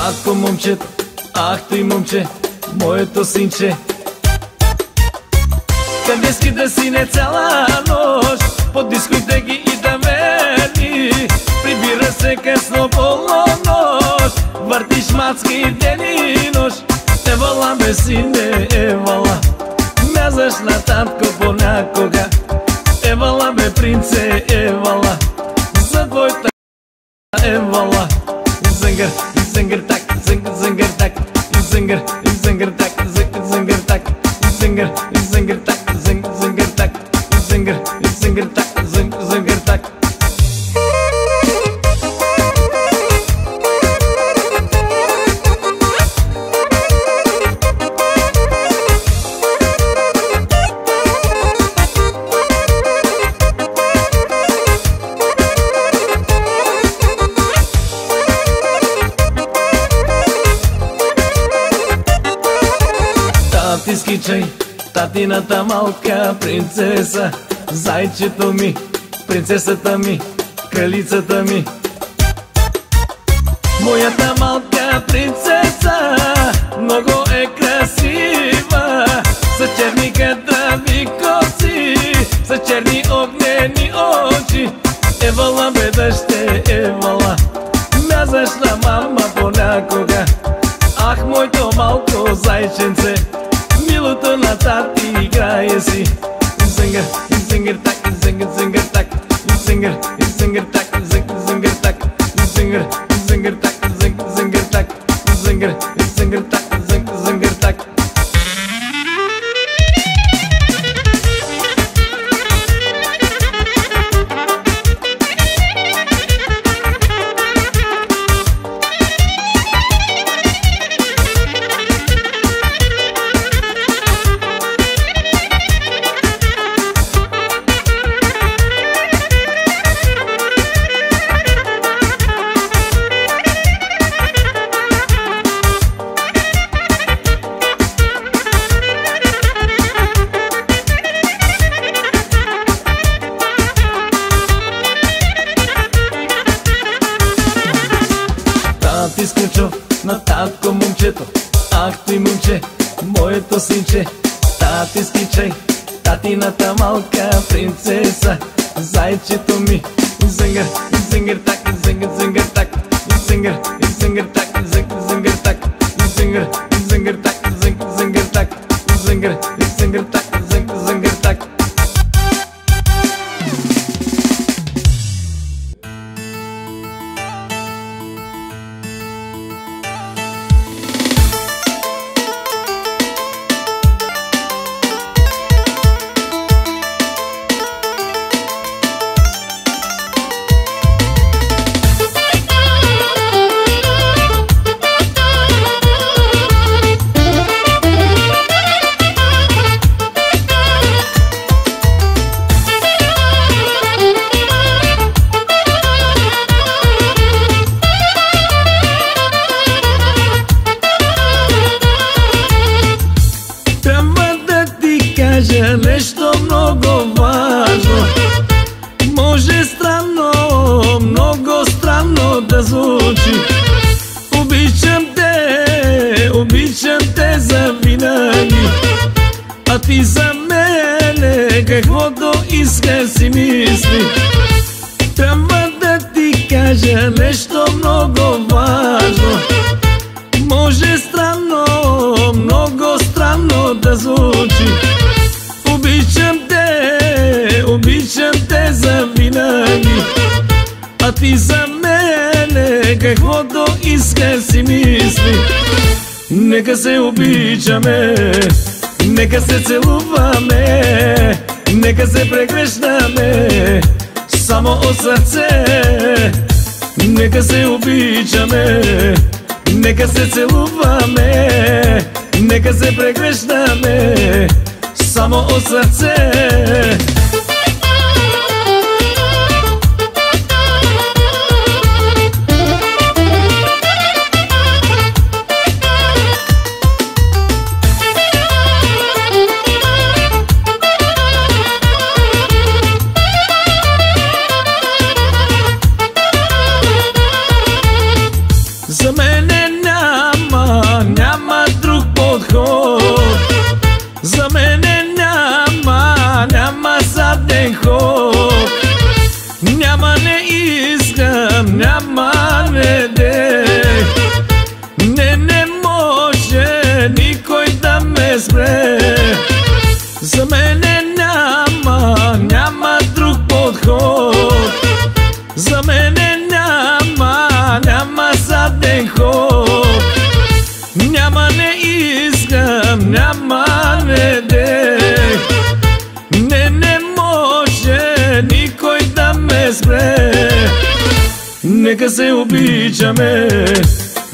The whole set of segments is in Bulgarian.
Ако момчето, ах ти момче, моето синче, къде ски да си не цяла нощ, по дискотеки и таверни, прибира се късно полунощ, въртиш мацки ден и нощ. Евала бе сине, евала, мязаш на татко понякога. Евала бе принце, евала, за твоята евала. Зингър, зингър так, зингър так, зингър, зингър так, зингър так, зингър, зингър так, зингър так, зингър, зингър так, зингър так. Татиски чай, татината малка принцеса, зайчето ми, принцесата ми, кралицата ми. Моята малка принцеса много е красива, с черни кадрави коси, с черни огнени очи. Евала бе дъще, евала, мязаш на мама понякога. Ах, моето малко зайченце, милото на тати играе си. Зингър, зингър так, зингър так, зингър, зингър так, зингър так, зингър, зингър так, зингър так, зингър, зингър так, зингър так. Изключов на татко момчето, ах ти момче, моето синче. Татиски чай, татината малка принцеса, зайчето ми. Зингър, зингър так, зингър так, зингър, зингър так, зингър так, зингър, зингър так, зингър так, зингър, зингър так, зингър так. Нещо много важно, може странно, много странно да звучи. Обичам те завинаги, а ти за мене каквото иска си мисли. Трябва да ти кажа нещо много важно, може странно, много странно да звучи. Обичам те завинаги, а ти за мене каквото иска си мисли. Нека се обичаме, нека се целуваме, нека се прегръщаме само от сърце. Нека се обичаме, нека се целуваме, нека се прегръщаме само от сърце. За мене Нека се обичаме,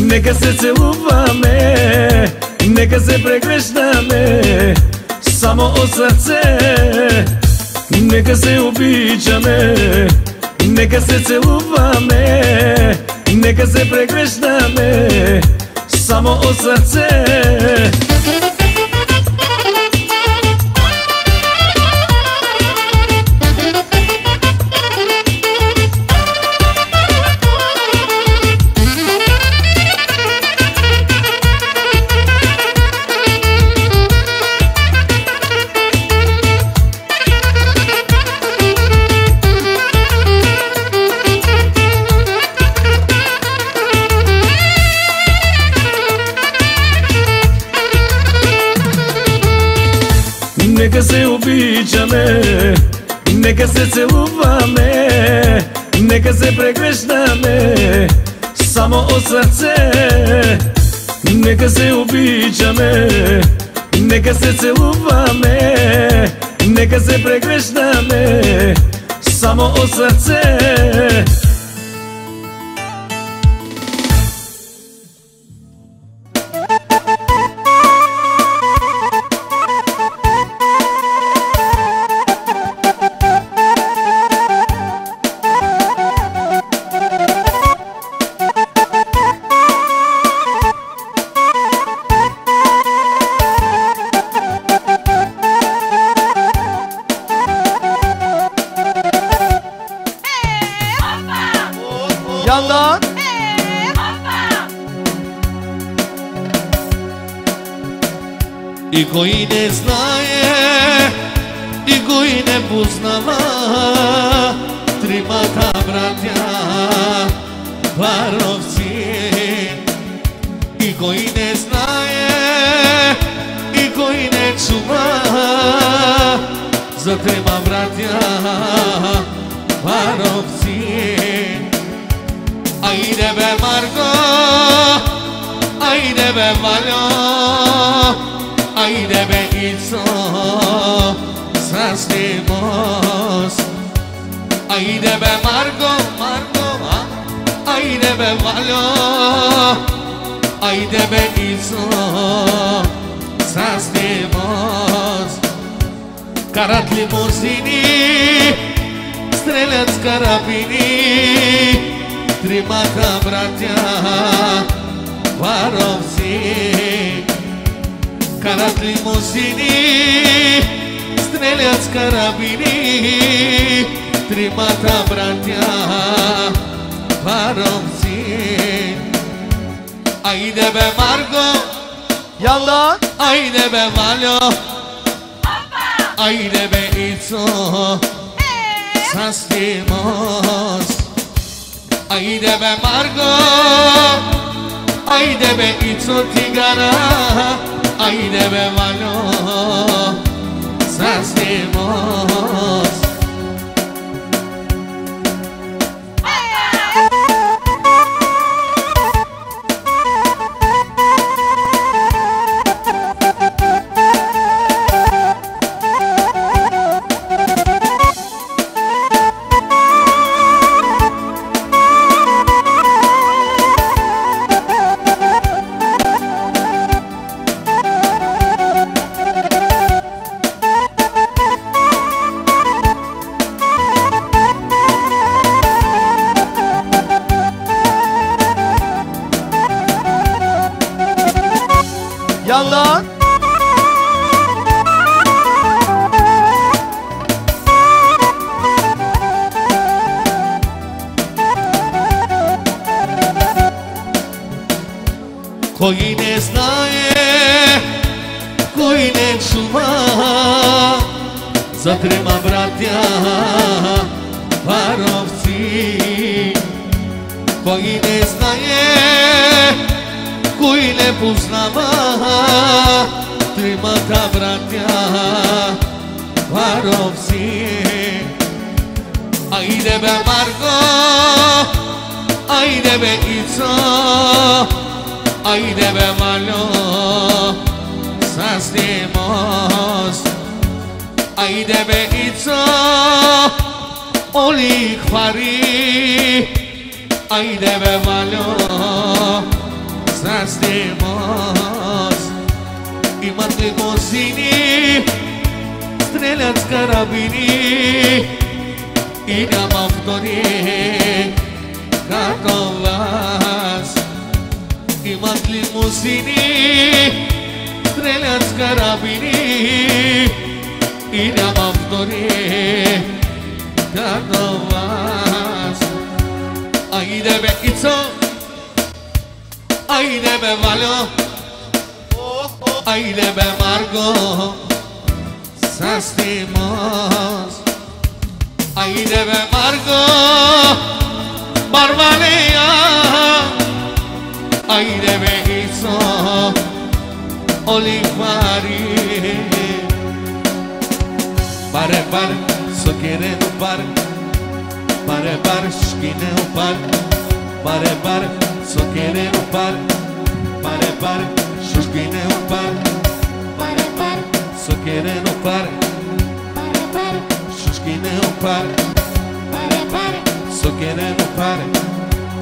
нека се целуваме, нека се прегрещаме само от сърце. Нека се обичаме, нека се целуваме, нека се прегрещаме само от сърце. Нека се обичаме, нека се целуваме, нека се прегрещаме само от сърце. Нека се обичаме, нека се целуваме, нека се прегрещаме само от сърце. Yandan И кой не знае, и кой не познава тримата братя Варовци. И кой не знае, и кой не чува за трима братя Варовци. Айде бе Марко, айде бе Валю, айде бе Ицо, с Димос. Айде бе Марко, айде бе Валю, айде бе Ицо, с Димос. Карат лимузини, стрелят с карабини, тримата братя Варовци. Карат лимузини, стрелят с карабини, тримата братя Варовци. Айде бе Марко, yandan айде бе Валю, айде бе Ицо, с Димос. Айде бе Марко, айде бе Ицо Тигана, айде бе Валю, с Димос. yandan Кой не знае, кой не чува за трима братя Варовци. Кой не знае, кой не познава тримата братя Варовци. Айде бе Марко, айде бе Ицо, айде бе Валю, с Димос. Айде бе Ицо, оли хвари, Айде бе, Валю, здрасти мост. Имат лимузини, стрелят с карабини и няма втори като вас. Имат лимузини, стрелят с карабини и няма втори като вас. Айде бе, Ицо, айде бе, Валю, айде бе, Марго, здрасти мост. Айде бе, Марго, Барбалея. Айде бе, Ицо, Оливари. Pare par, so querendo par. Pare par, škineo par. Pare par, so querendo par. Pare par, škineo par. Pare par, so querendo par. Pare par, škineo par. Pare par, so querendo par.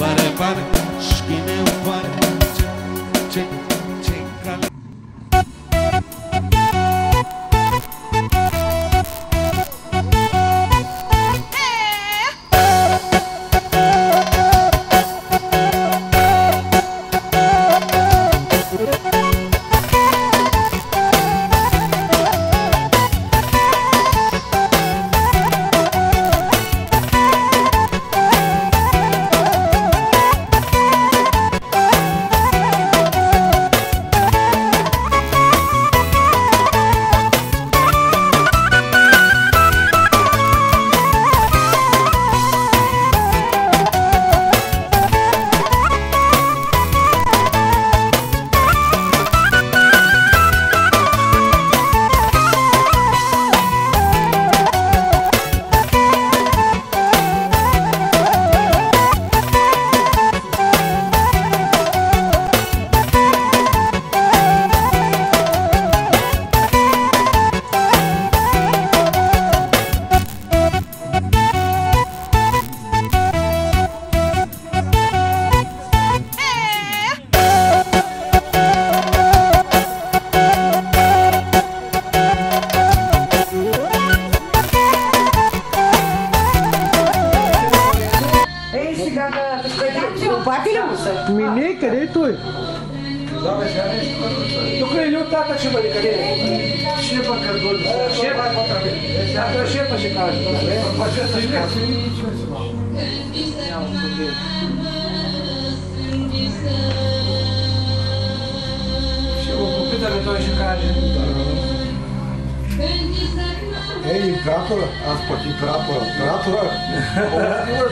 Pare par, škineo par. Check, check, check. Mine, cadê tu? Tu crelhou tata chama de cadê? Chepa cardolho. Chepa outra vez. Essa chepa de casa. Chegou com pita de dois de casa. Ей, императора, аз пък императора,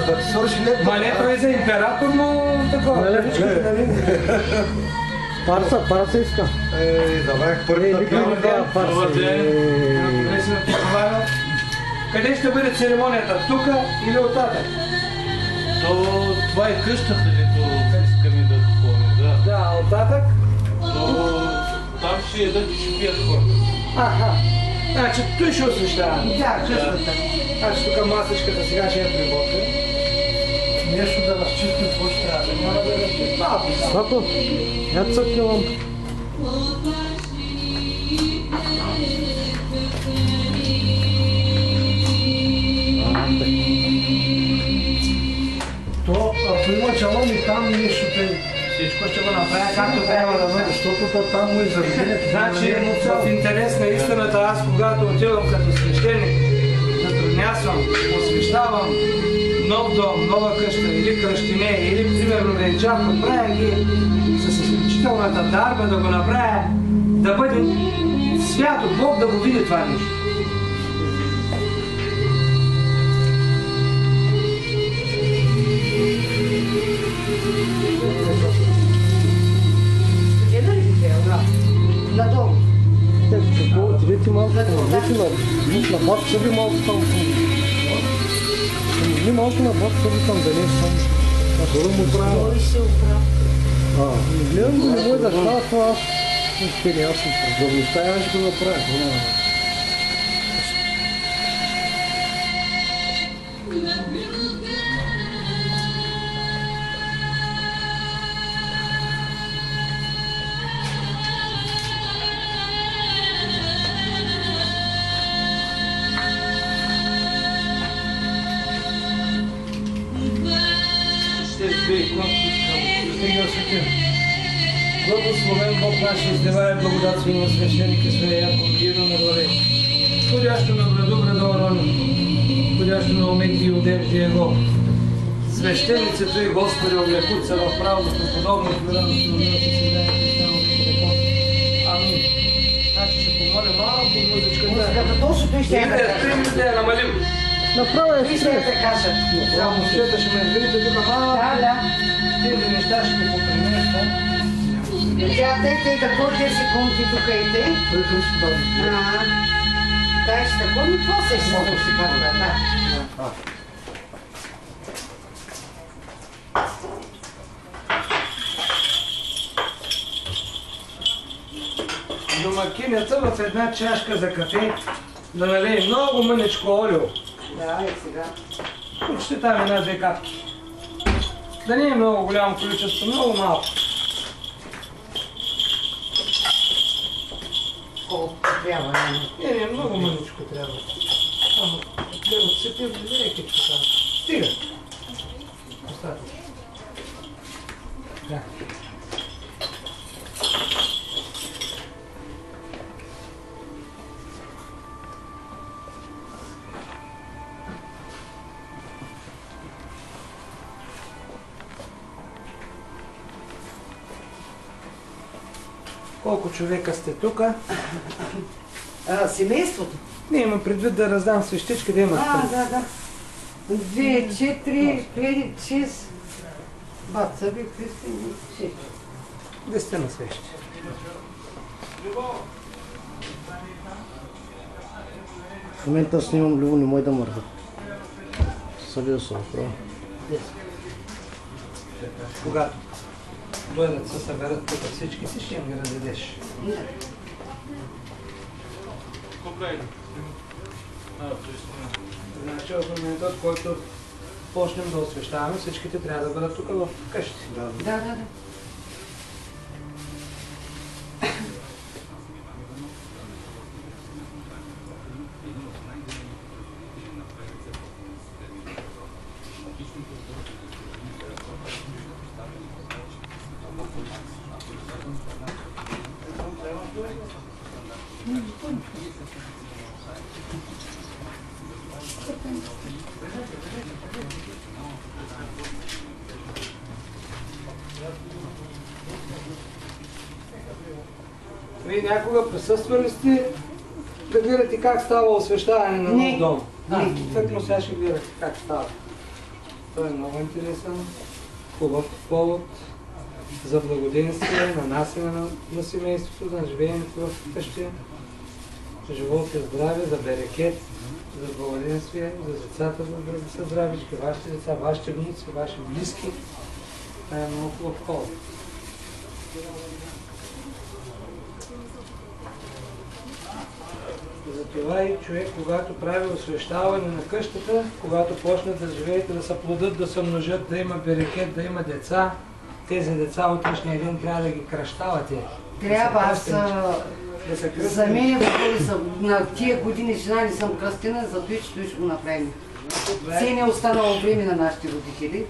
да ти свърши лето. Ма не, той за император, но такова. Парса иска. Забравих първи да пием. Къде ще бъде церемонията? Тука или оттатък? Това е къщата, където искаме да ходим, да. Да, оттатък? Там ще ядат и ще пият хората. Аха. Значи той ще освещава. Да, къщата. Значи тук масичката сега ще я приготвя. Нещо да разчистим, какво ще трябва. Няма да разчистим. Папа, я цъкне лампа. То, ако има чалон и там нещо те... Всичко ще го направя както трябва да бъде. Защото там му изразили. Значи, в интерес на истината, аз когато отивам като свещеник, затруднясвам, освещавам нов дом, нова къща или кръщине, или примерно венчавам, правя ги с изключителната дарба да го направя, да бъде свято, Бог да го види това нещо. Надолу. Отидете малко, на бат съби малко там. Не малко на бат съби там, да не е там. А това му правя. Той се оправя. Гледам го, не може да става това, аз не аз съм продълността и аз ще го направя. кажете, благословен Бог наш изливае благодат своим свещеники своя яко мирно на главе. Ходящо на граду града Орони, ходящо на умети и одежди Его. Свещеницето и Господи облекут се в правото, подобно в мира на Соломията си дай Христа на веко. Амин. Значи ще помоля малко музичката. Музиката точно той ще я да кажа. 3 минути я намалим. Направо е Той ще я да кажа. Само момчета ще ме извините тук малко. Да. Тези неща ще ги попреместа. Тя те какво 10 секунди тук и те? Дай ще тако, но това се много си първа, да. Домакинята в една чашка за кафе да налее много мъничко олио. Да, и сега. Почти там една-две капки. Да не е много голямо количество, много малко. Колко трябва, Не, много мъничко трябва. Само да отсипим леки така. Стига. Достатъчно. Да. Колко човека сте тук? Семейството? Не, имам предвид да раздам свещички, да имат. Да. 2, 4, 5, 6. Баца ви, 6. 10 на свещи. В момента снимам Любо, не мой да мърда. Събил съм, право. Когато дойдат се съберат тук всички, ти ще им ги раздадеш. Значи в момента, от който почнем да освещаваме, всичките трябва да бъдат тук в къщи. Да. Вие някога присъствали сте да гледате как става освещаване на нов дом? Тъкмо сега ще гледате как става. Той е много интересен, хубав повод за благоденствие, нанасене на семейството, на живеенето в къщи, за живот и здраве, за берекет, за благоденствие, за децата, да са здравички, вашите деца, вашите внуци, ваши близки. Това е много хубав повод. Затова и човек, когато прави освещаване на къщата, когато почнат да живеете, да се плодят, да се множат, да има берекет, да има деца, тези деца утрешния ден трябва да ги кръщавате. Трябва, аз да се кръстим. за мен на тия години жена не съм кръстена, за това, че той ще го направим. Все не е останало време на нашите родители.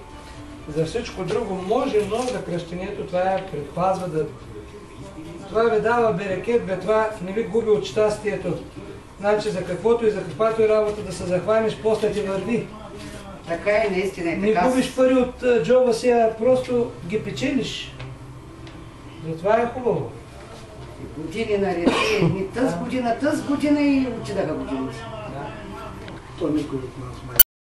За всичко друго може, но за кръщението това предпазва да... Това ви дава берекет, бе, това не ви губи от щастието. Значи за каквото и за каквато и работа да се захванеш, после ти върви. Така е, наистина е Не така. губиш пари от джоба си, а просто ги печелиш. Затова е хубаво. Години наред, тъз година и отидаха годините. То никой от нас май